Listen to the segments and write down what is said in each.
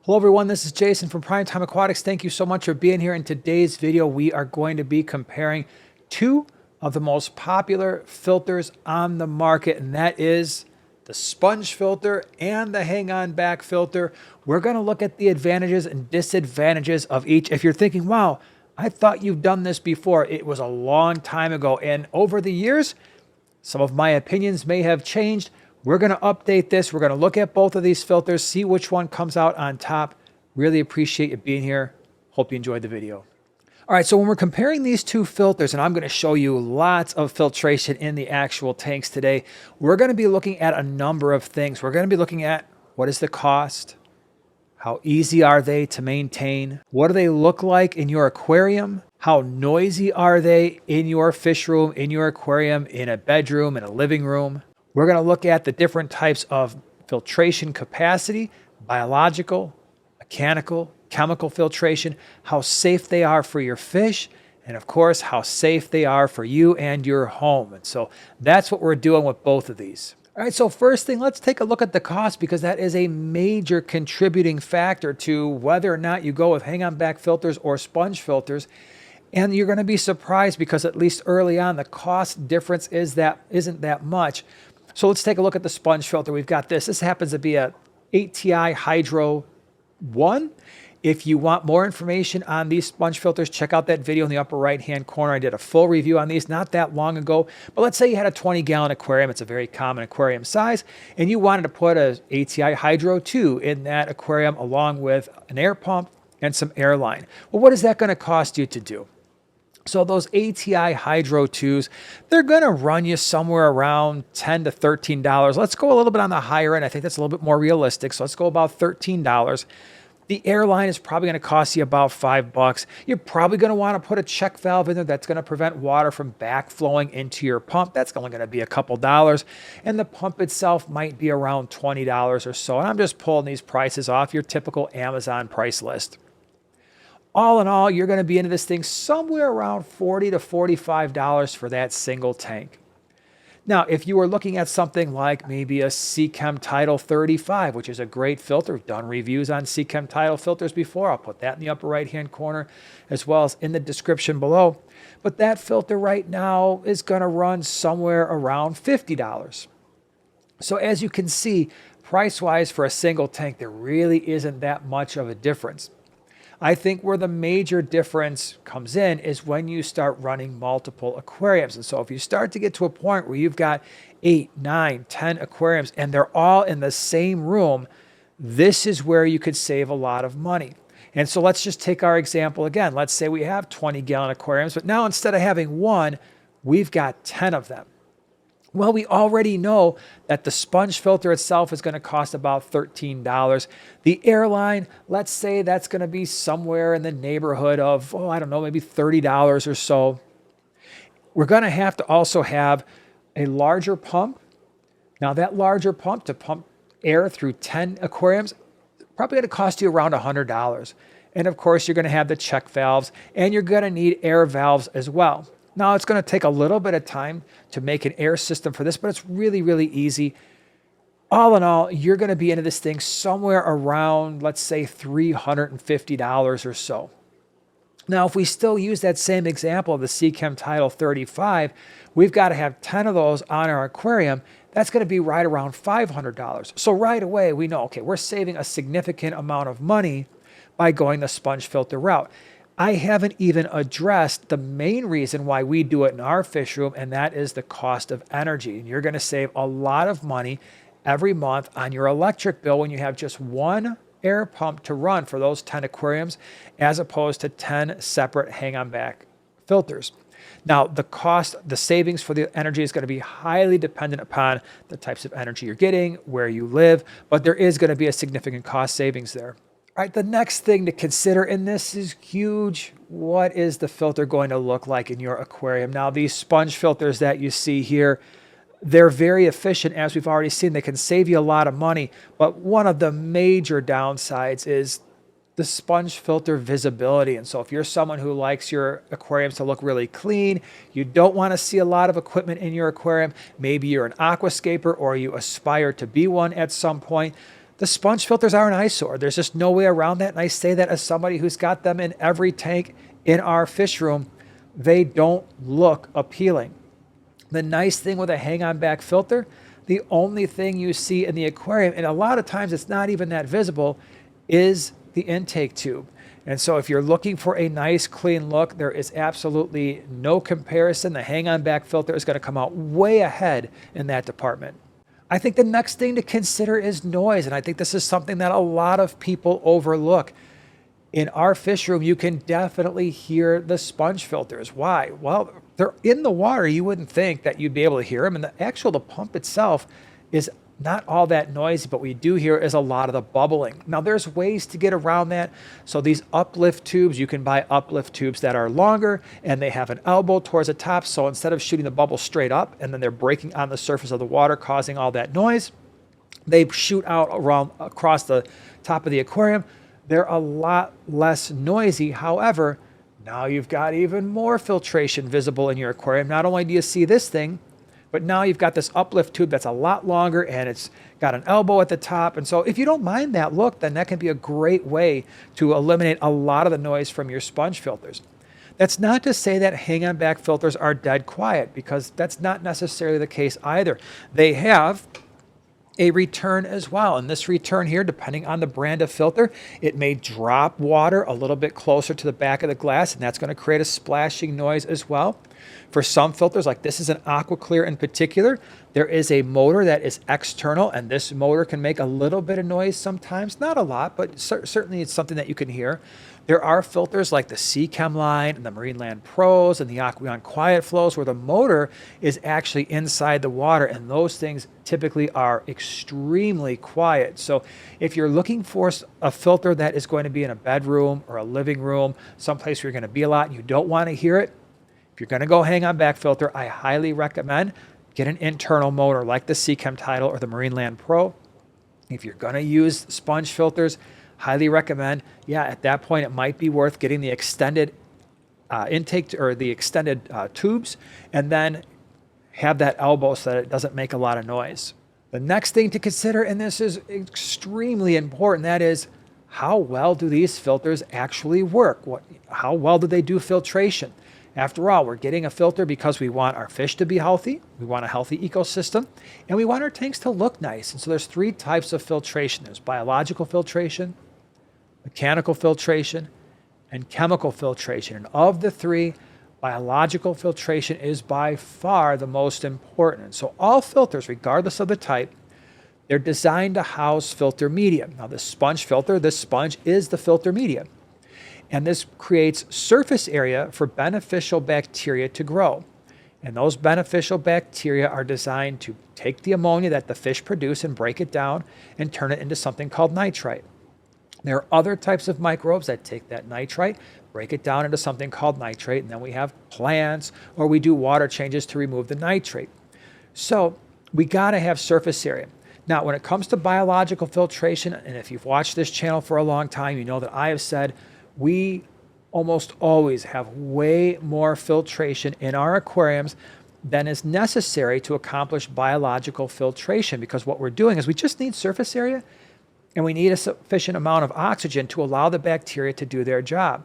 Hello everyone, this is Jason from Primetime Aquatics. Thank you so much for being here. In today's video, we are going to be comparing two of the most popular filters on the market, and that is the sponge filter and the hang-on back filter. We're going to look at the advantages and disadvantages of each. If you're thinking, wow, I thought you've done this before, it was a long time ago, and over the years, some of my opinions may have changed. We're going to update this. We're going to look at both of these filters, see which one comes out on top. Really appreciate you being here. Hope you enjoyed the video. All right, so when we're comparing these two filters, and I'm going to show you lots of filtration in the actual tanks today, we're going to be looking at a number of things. We're going to be looking at what is the cost, how easy are they to maintain, what do they look like in your aquarium, how noisy are they in your fish room, in your aquarium, in a bedroom, in a living room. We're going to look at the different types of filtration capacity, biological, mechanical, chemical filtration, how safe they are for your fish, and of course, how safe they are for you and your home. And so that's what we're doing with both of these. All right, so first thing, let's take a look at the cost, because that is a major contributing factor to whether or not you go with hang-on back filters or sponge filters. And you're going to be surprised because at least early on, the cost difference isn't that much. So let's take a look at the sponge filter. We've got this. This happens to be a ATI Hydro 1. If you want more information on these sponge filters, check out that video in the upper right-hand corner. I did a full review on these not that long ago. But let's say you had a 20-gallon aquarium. It's a very common aquarium size. And you wanted to put an ATI Hydro 2 in that aquarium along with an air pump and some air line. Well, what is that going to cost you to do? So those ATI Hydro 2s, they're going to run you somewhere around $10 to $13. Let's go a little bit on the higher end. I think that's a little bit more realistic. So let's go about $13. The airline is probably going to cost you about $5. You're probably going to want to put a check valve in there that's going to prevent water from backflowing into your pump. That's only going to be a couple dollars. And the pump itself might be around $20 or so. And I'm just pulling these prices off your typical Amazon price list. All in all, you're going to be into this thing somewhere around $40 to $45 for that single tank. Now, if you were looking at something like maybe a Seachem Tidal 35, which is a great filter, we've done reviews on Seachem Tidal filters before. I'll put that in the upper right-hand corner as well as in the description below. But that filter right now is going to run somewhere around $50. So as you can see, price-wise for a single tank, there really isn't that much of a difference. I think where the major difference comes in is when you start running multiple aquariums. And so if you start to get to a point where you've got 8, 9, 10 aquariums and they're all in the same room, this is where you could save a lot of money. And so let's just take our example again. Let's say we have 20-gallon aquariums, but now instead of having one, we've got 10 of them. Well, we already know that the sponge filter itself is going to cost about $13. The airline, let's say that's going to be somewhere in the neighborhood of, I don't know, maybe $30 or so. We're going to have to also have a larger pump. Now, that larger pump to pump air through 10 aquariums, probably going to cost you around $100. And of course, you're going to have the check valves, and you're going to need air valves as well. Now, it's going to take a little bit of time to make an air system for this, but it's really, really easy. All in all, you're going to be into this thing somewhere around, let's say, $350 or so. Now, if we still use that same example of the Seachem Tidal 35, we've got to have 10 of those on our aquarium. That's going to be right around $500. So right away, we know, okay, we're saving a significant amount of money by going the sponge filter route. I haven't even addressed the main reason why we do it in our fish room, and that is the cost of energy. And you're going to save a lot of money every month on your electric bill when you have just one air pump to run for those 10 aquariums, as opposed to 10 separate hang-on back filters. Now, the savings for the energy is going to be highly dependent upon the types of energy you're getting, where you live, but there is going to be a significant cost savings there. All right, the next thing to consider, and this is huge, what is the filter going to look like in your aquarium? Now, these sponge filters that you see here, they're very efficient, as we've already seen. They can save you a lot of money, but one of the major downsides is the sponge filter visibility. And so if you're someone who likes your aquariums to look really clean, you don't want to see a lot of equipment in your aquarium, maybe you're an aquascaper or you aspire to be one at some point, The sponge filters are an eyesore. There's just no way around that. And I say that as somebody who's got them in every tank in our fish room. They don't look appealing. The nice thing with a hang-on back filter, the only thing you see in the aquarium, and a lot of times it's not even that visible, is the intake tube. And so if you're looking for a nice clean look, there is absolutely no comparison. The hang-on back filter is going to come out way ahead in that department. I think the next thing to consider is noise. And I think this is something that a lot of people overlook. In our fish room, you can definitely hear the sponge filters. Why? Well, they're in the water. You wouldn't think that you'd be able to hear them. And the pump itself is not all that noisy, but what we do hear is a lot of the bubbling. Now, there's ways to get around that. So these uplift tubes, you can buy uplift tubes that are longer and they have an elbow towards the top. So instead of shooting the bubble straight up and then they're breaking on the surface of the water, causing all that noise, they shoot out around across the top of the aquarium. They're a lot less noisy. However, now you've got even more filtration visible in your aquarium. Not only do you see this thing, but now you've got this uplift tube that's a lot longer and it's got an elbow at the top. And so if you don't mind that look, then that can be a great way to eliminate a lot of the noise from your sponge filters. That's not to say that hang-on back filters are dead quiet, because that's not necessarily the case either. They have a return as well. And this return here, depending on the brand of filter, it may drop water a little bit closer to the back of the glass, and that's going to create a splashing noise as well. For some filters, like this is an AquaClear in particular, there is a motor that is external, and this motor can make a little bit of noise sometimes, not a lot, but certainly it's something that you can hear. There are filters like the Seachem line and the Marineland Pros and the Aqueon Quiet Flows where the motor is actually inside the water, and those things typically are extremely quiet. So if you're looking for a filter that is going to be in a bedroom or a living room, someplace where you're going to be a lot and you don't want to hear it, if you're going to go hang-on back filter, I highly recommend get an internal motor like the Seachem Tidal or the Marineland Pro. If you're going to use sponge filters, highly recommend, at that point it might be worth getting the extended intake or the extended tubes, and then have that elbow so that it doesn't make a lot of noise. The next thing to consider, and this is extremely important, that is how well do these filters actually work? How well do they do filtration? After all, we're getting a filter because we want our fish to be healthy, we want a healthy ecosystem, and we want our tanks to look nice. And so there's three types of filtration. There's biological filtration, mechanical filtration, and chemical filtration. And of the three, biological filtration is by far the most important. So all filters, regardless of the type, they're designed to house filter media. Now this sponge filter, this sponge is the filter media. And this creates surface area for beneficial bacteria to grow. And those beneficial bacteria are designed to take the ammonia that the fish produce and break it down and turn it into something called nitrite. There are other types of microbes that take that nitrite, break it down into something called nitrate, and then we have plants, or we do water changes to remove the nitrate. So we got to have surface area. Now, when it comes to biological filtration, and if you've watched this channel for a long time, you know that I have said we almost always have way more filtration in our aquariums than is necessary to accomplish biological filtration, because what we're doing is we just need surface area and we need a sufficient amount of oxygen to allow the bacteria to do their job.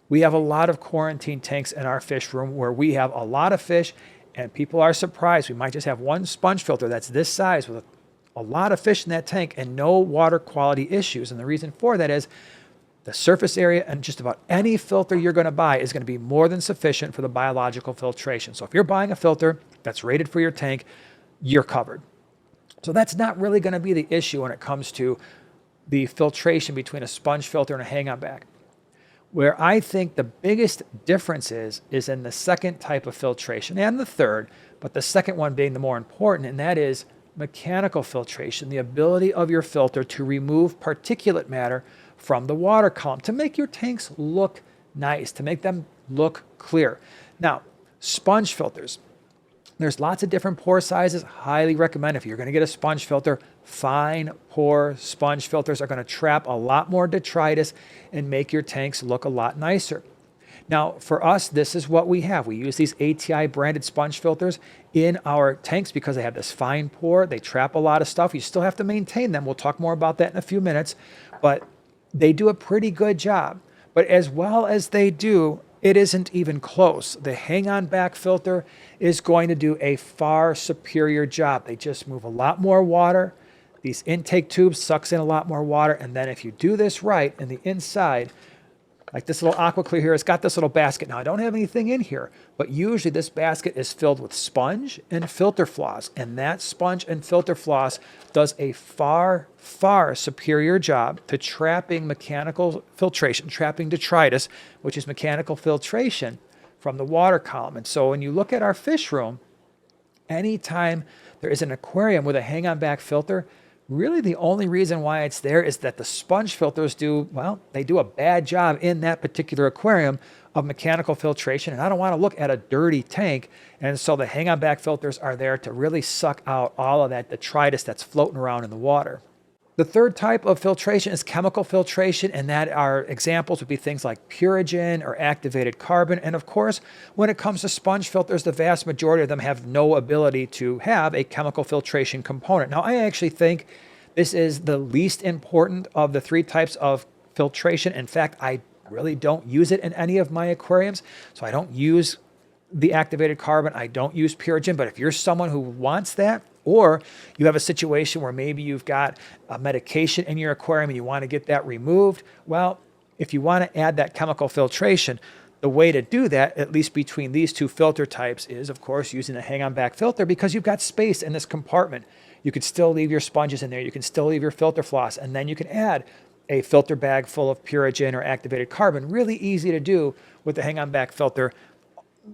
We have a lot of quarantine tanks in our fish room where we have a lot of fish, and people are surprised. We might just have one sponge filter that's this size with a lot of fish in that tank and no water quality issues. And the reason for that is the surface area and just about any filter you're going to buy is going to be more than sufficient for the biological filtration. So if you're buying a filter that's rated for your tank, you're covered. So that's not really going to be the issue when it comes to the filtration between a sponge filter and a hang-on back. Where I think the biggest difference is in the second type of filtration and the third, but the second one being the more important, and that is mechanical filtration, the ability of your filter to remove particulate matter from the water column to make your tanks look nice, to make them look clear. Now, sponge filters, there's lots of different pore sizes. Highly recommend if you're going to get a sponge filter, fine pore sponge filters are going to trap a lot more detritus and make your tanks look a lot nicer. Now, for us, this is what we have. We use these ATI branded sponge filters in our tanks because they have this fine pour. They trap a lot of stuff. You still have to maintain them. We'll talk more about that in a few minutes, but they do a pretty good job. But as well as they do, it isn't even close. The hang-on back filter is going to do a far superior job. They just move a lot more water. These intake tubes sucks in a lot more water. And then if you do this right in the inside, like this little AquaClear here, it's got this little basket. Now, I don't have anything in here, but usually this basket is filled with sponge and filter floss. And that sponge and filter floss does a far, far superior job to trapping mechanical filtration, trapping detritus, which is mechanical filtration from the water column. And so when you look at our fish room, anytime there is an aquarium with a hang-on back filter, really the only reason why it's there is that the sponge filters do, well, they do a bad job in that particular aquarium of mechanical filtration. And I don't want to look at a dirty tank. And so the hang-on back filters are there to really suck out all of that detritus that's floating around in the water. The third type of filtration is chemical filtration, and that our examples would be things like Purigen or activated carbon. And of course, when it comes to sponge filters, the vast majority of them have no ability to have a chemical filtration component. Now, I actually think this is the least important of the three types of filtration. In fact, I really don't use it in any of my aquariums. So I don't use the activated carbon. I don't use Purigen. But if you're someone who wants that, or you have a situation where maybe you've got a medication in your aquarium and you want to get that removed, well, if you want to add that chemical filtration, the way to do that, at least between these two filter types, is, of course, using a hang-on back filter because you've got space in this compartment. You could still leave your sponges in there. You can still leave your filter floss, and then you can add a filter bag full of Purigen or activated carbon. Really easy to do with the hang-on back filter.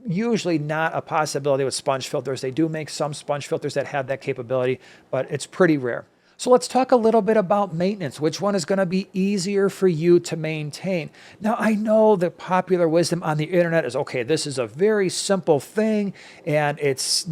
Usually not a possibility with sponge filters. They do make some sponge filters that have that capability, but it's pretty rare. So let's talk a little bit about maintenance. Which one is going to be easier for you to maintain? Now, I know the popular wisdom on the internet is, okay, this is a very simple thing, and it's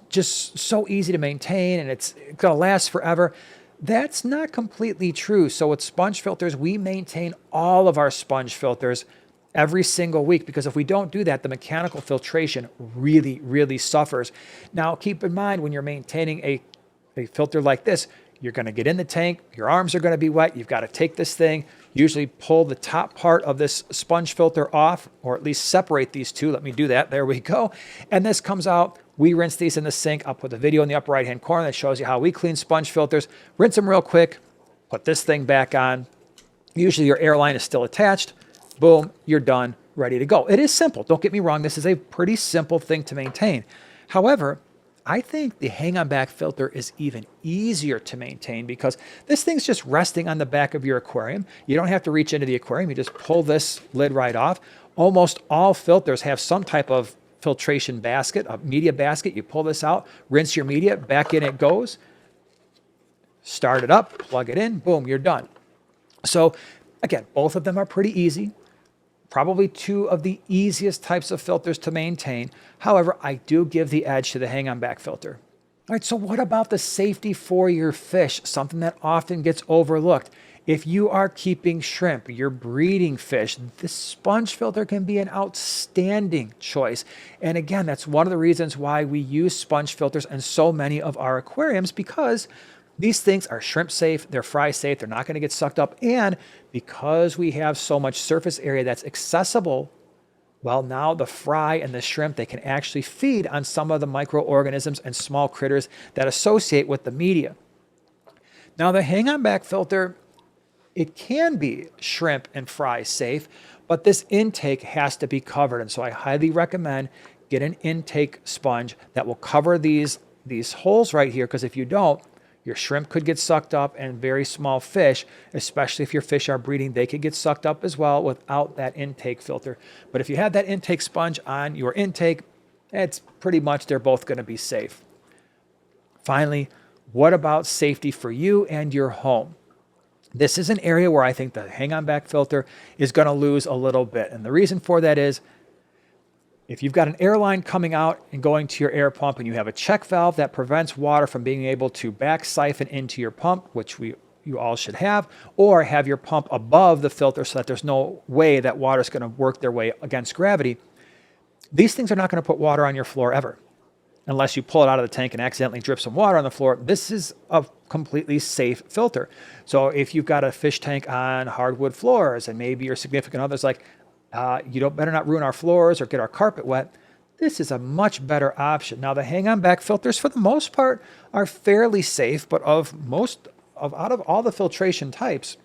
just so easy to maintain, and it's going to last forever. That's not completely true. So with sponge filters, we maintain all of our sponge filters every single week, because if we don't do that, the mechanical filtration really, really suffers. Now, keep in mind, when you're maintaining a filter like this, you're going to get in the tank, your arms are going to be wet, you've got to take this thing, usually pull the top part of this sponge filter off, or at least separate these two. Let me do that. There we go. And this comes out. We rinse these in the sink. I'll put the video in the upper right-hand corner that shows you how we clean sponge filters. Rinse them real quick, put this thing back on. Usually your air line is still attached. Boom, you're done, ready to go. It is simple. Don't get me wrong. This is a pretty simple thing to maintain. However, I think the hang-on back filter is even easier to maintain because this thing's just resting on the back of your aquarium. You don't have to reach into the aquarium. You just pull this lid right off. Almost all filters have some type of filtration basket, a media basket. You pull this out, rinse your media, back in it goes. Start it up, plug it in, boom, you're done. So again, both of them are pretty easy. Probably two of the easiest types of filters to maintain. However, I do give the edge to the hang-on back filter. All right, so what about the safety for your fish? Something that often gets overlooked. If you are keeping shrimp, you're breeding fish, this sponge filter can be an outstanding choice. And again, that's one of the reasons why we use sponge filters in so many of our aquariums, because these things are shrimp safe, they're fry safe, they're not going to get sucked up. And because we have so much surface area that's accessible, well, now the fry and the shrimp, they can actually feed on some of the microorganisms and small critters that associate with the media. Now, the hang-on back filter, it can be shrimp and fry safe, but this intake has to be covered. And so I highly recommend get an intake sponge that will cover these holes right here, because if you don't, your shrimp could get sucked up, and very small fish, especially if your fish are breeding, they could get sucked up as well without that intake filter. But if you have that intake sponge on your intake, it's pretty much they're both going to be safe. Finally, what about safety for you and your home? This is an area where I think the hang-on back filter is going to lose a little bit. And the reason for that is, if you've got an air line coming out and going to your air pump, and you have a check valve that prevents water from being able to back siphon into your pump, which we you all should have, or have your pump above the filter so that there's no way that water is going to work their way against gravity. These things are not going to put water on your floor ever, unless you pull it out of the tank and accidentally drip some water on the floor. This is a completely safe filter. So if you've got a fish tank on hardwood floors and maybe your significant other's like, better not ruin our floors or get our carpet wet, this is a much better option. Now, the hang-on back filters, for the most part, are fairly safe, but out of all the filtration types,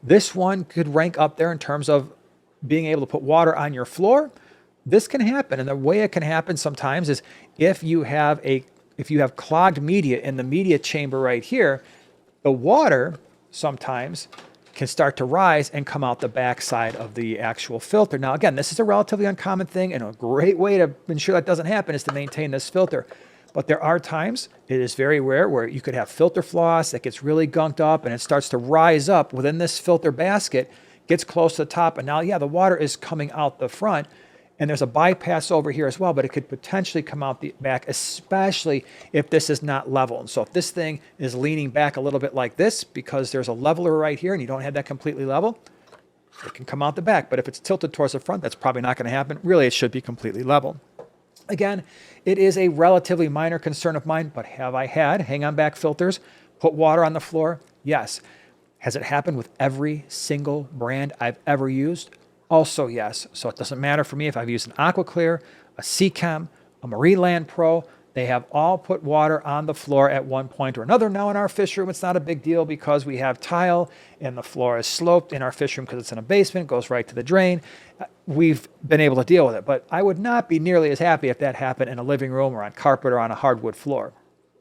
this one could rank up there in terms of being able to put water on your floor. This can happen, and the way it can happen sometimes is if you have clogged media in the media chamber right here, the water sometimes can start to rise and come out the backside of the actual filter. Now, again, this is a relatively uncommon thing, and a great way to ensure that doesn't happen is to maintain this filter. But there are times, it is very rare, where you could have filter floss that gets really gunked up and it starts to rise up within this filter basket, gets close to the top, and now, the water is coming out the front. And there's a bypass over here as well, but it could potentially come out the back, especially if this is not level. And so if this thing is leaning back a little bit like this, because there's a leveler right here and you don't have that completely level, it can come out the back. But if it's tilted towards the front, that's probably not going to happen. Really, it should be completely level. Again, it is a relatively minor concern of mine, but have I had hang-on back filters put water on the floor? Yes. Has it happened with every single brand I've ever used? Also, yes. So it doesn't matter for me if I've used an AquaClear, a Seachem, a Marineland Pro. They have all put water on the floor at one point or another. Now in our fish room, it's not a big deal because we have tile and the floor is sloped in our fish room because it's in a basement, goes right to the drain. We've been able to deal with it, but I would not be nearly as happy if that happened in a living room or on carpet or on a hardwood floor.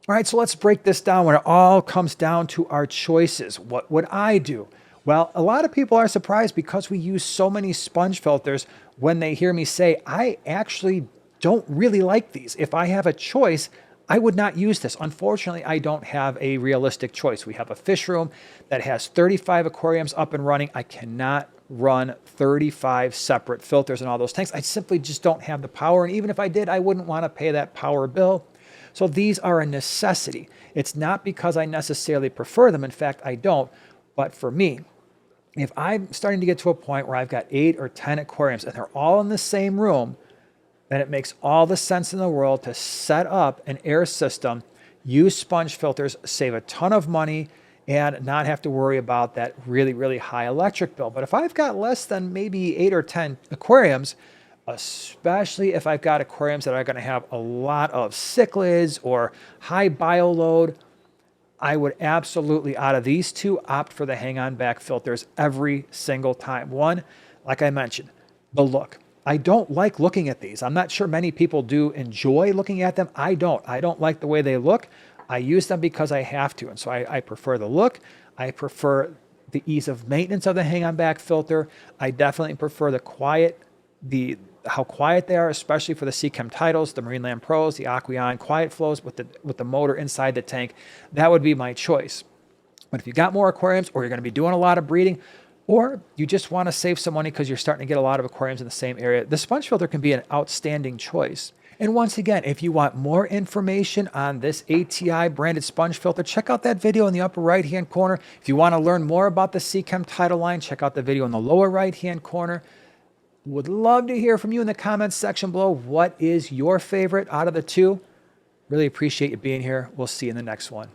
All right, so let's break this down when it all comes down to our choices. What would I do? Well, a lot of people are surprised because we use so many sponge filters when they hear me say, I actually don't really like these. If I have a choice, I would not use this. Unfortunately, I don't have a realistic choice. We have a fish room that has 35 aquariums up and running. I cannot run 35 separate filters in all those tanks. I simply just don't have the power. And even if I did, I wouldn't want to pay that power bill. So these are a necessity. It's not because I necessarily prefer them. In fact, I don't. But for me, if I'm starting to get to a point where I've got 8 or 10 aquariums and they're all in the same room, then it makes all the sense in the world to set up an air system, use sponge filters, save a ton of money, and not have to worry about that really, really high electric bill. But if I've got less than maybe 8 or 10 aquariums, especially if I've got aquariums that are going to have a lot of cichlids or high bio load, I would absolutely, out of these two, opt for the hang-on back filters every single time. One, like I mentioned, the look. I don't like looking at these. I'm not sure many people do enjoy looking at them. I don't. I don't like the way they look. I use them because I have to. And so I prefer the look. I prefer the ease of maintenance of the hang-on back filter. I definitely prefer how quiet they are, especially for the Seachem titles, the Marineland Pros, the Aquion quiet flows with the motor inside the tank. That would be my choice. But if you got more aquariums, or you're going to be doing a lot of breeding, or you just want to save some money because you're starting to get a lot of aquariums in the same area, the sponge filter can be an outstanding choice. And once again, if you want more information on this ATI branded sponge filter, check out that video in the upper right-hand corner. If you want to learn more about the Seachem title line, check out the video in the lower right-hand corner. Would love to hear from you in the comments section below. What is your favorite out of the two? Really appreciate you being here. We'll see you in the next one.